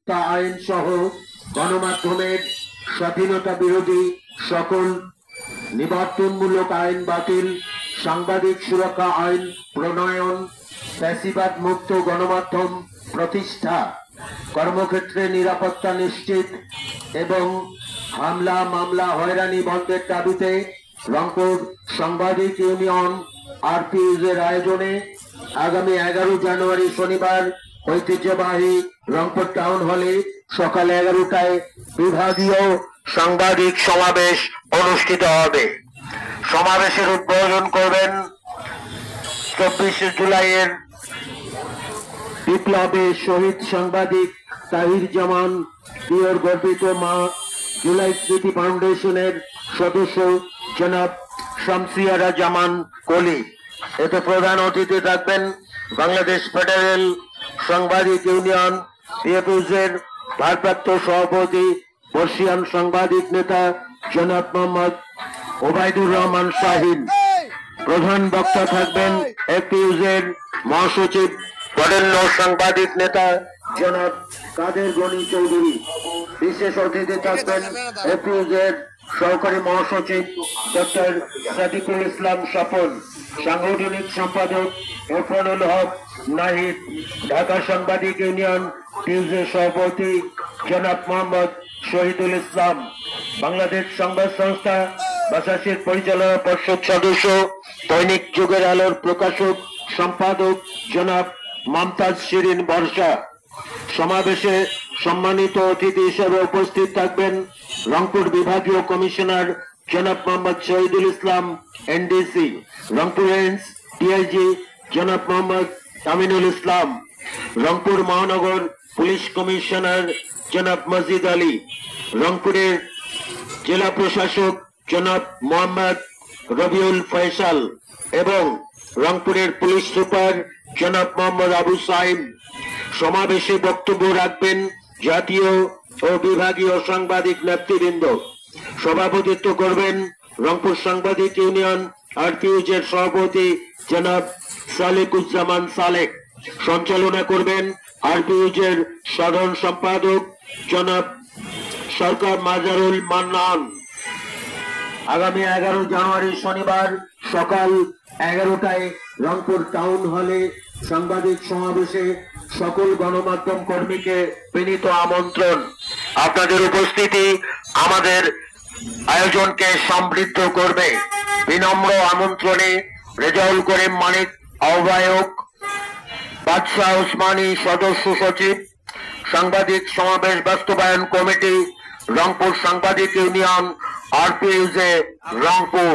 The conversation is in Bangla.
নিরাপত্তা আইন সহ গণমাধ্যমের স্বাধীনতা বিরোধী সকল নিবর্তনমূলক আইন বাতিল, সাংবাদিক সুরক্ষা আইন প্রণয়ন, ফ্যাসিবাদ মুক্ত গণমাধ্যম প্রতিষ্ঠা, কর্মক্ষেত্রে নিরাপত্তা নিশ্চিত এবং হামলা মামলা হয়রানি বন্ধের দাবিতে রংপুর সাংবাদিক ইউনিয়ন আরপিইউজের আয়োজনে আগামী 11 জানুয়ারি শনিবার ঐতিহ্যবাহী রংপুর টাউন হলে সকাল 11টায় বিভাগীয় সাংবাদিক সমাবেশ অনুষ্ঠিত হবে। সমাবেশের উদ্বোধন করবেন 24 জুলাইয়ের বিপ্লবে শহীদ সাংবাদিক তাহির জামান পিওর গর্বিত মা জুলাই স্মৃতি ফাউন্ডেশনের সদস্য জনাব শামসিয়ারা জামান কলি। এতে প্রধান অতিথি থাকবেন বাংলাদেশ ফেডারেল সাংবাদিক ইউনিয়ন বিএফইউজের ভারপ্রাপ্ত সভাপতি বর্ষিয়ান সাংবাদিক নেতা জনাব মোহাম্মদ ওবায়দুর রহমান শাহিন। প্রধান বক্তা থাকবেন এফইউজের মহাসচিব বরেণ্য সাংবাদিক নেতা জনাব কাদের গনি চৌধুরী। বিশেষ অতিথি থাকবেন এফইউজের সহকারী মহাসচিব ডক্টর সাদিকুল ইসলাম স্বপন, সাংগঠনিক সম্পাদক এরফানুল হক নাহিদ, ঢাকা সাংবাদিক ইউনিয়ন টিউজের সভাপতি জনাব মোহাম্মদ শহীদুল ইসলাম, বাংলাদেশ সংবাদ সংস্থা বাসাসির পরিচালনা পর্ষদ সদস্য, দৈনিক যুগের আলোর প্রকাশক সম্পাদক জনাব মমতাজ শিরিন বর্ষা। সমাবেশে সম্মানিত অতিথি হিসেবে উপস্থিত থাকবেন রংপুর বিভাগীয় কমিশনার জনাব Mohammad Shahidul Islam NDC, Rangpur range DIG জনাব মোহাম্মদ আমিনুল ইসলাম, রংপুর মহানগর পুলিশ কমিশনার জনাব মজিদ আলী, রংপুরের জেলা প্রশাসক জনাব মোহাম্মদ রবিউল ফয়সাল এবং রংপুরের পুলিশ সুপার জনাব মোহাম্মদ আবু সাইম। সমাবেশে বক্তব্য রাখবেন জাতীয় ও বিভাগীয় সাংবাদিক নেতৃবৃন্দ। সভাপতিত্ব করবেন রংপুর সাংবাদিক ইউনিয়ন আরপিইউজের সভাপতি জনাব সালেকুজ্জামান সালেক। সঞ্চালনা করবেন আরপিইউজের সাধারণ সম্পাদক জনাব সরকার মাজারুল মান্নান। আগামী 11 জানুয়ারি শনিবার সকাল 11টায় রংপুর টাউন হলে সাংবাদিক সমাবেশে সকল গণমাধ্যম কর্মীকে বিনীত আমন্ত্রণ। আপনাদের উপস্থিতি আমাদের আয়োজনকে সমৃদ্ধ করবে। বিনম্র আমন্ত্রণে রেজাউল করিম মানিক আহ্বায়ক, বাদশাহ উসমানী সদস্য সচিব, সাংবাদিক সমাবেশ বাস্তবায়ন কমিটি, রংপুর সাংবাদিক ইউনিয়ন আরপিইউজে রংপুর।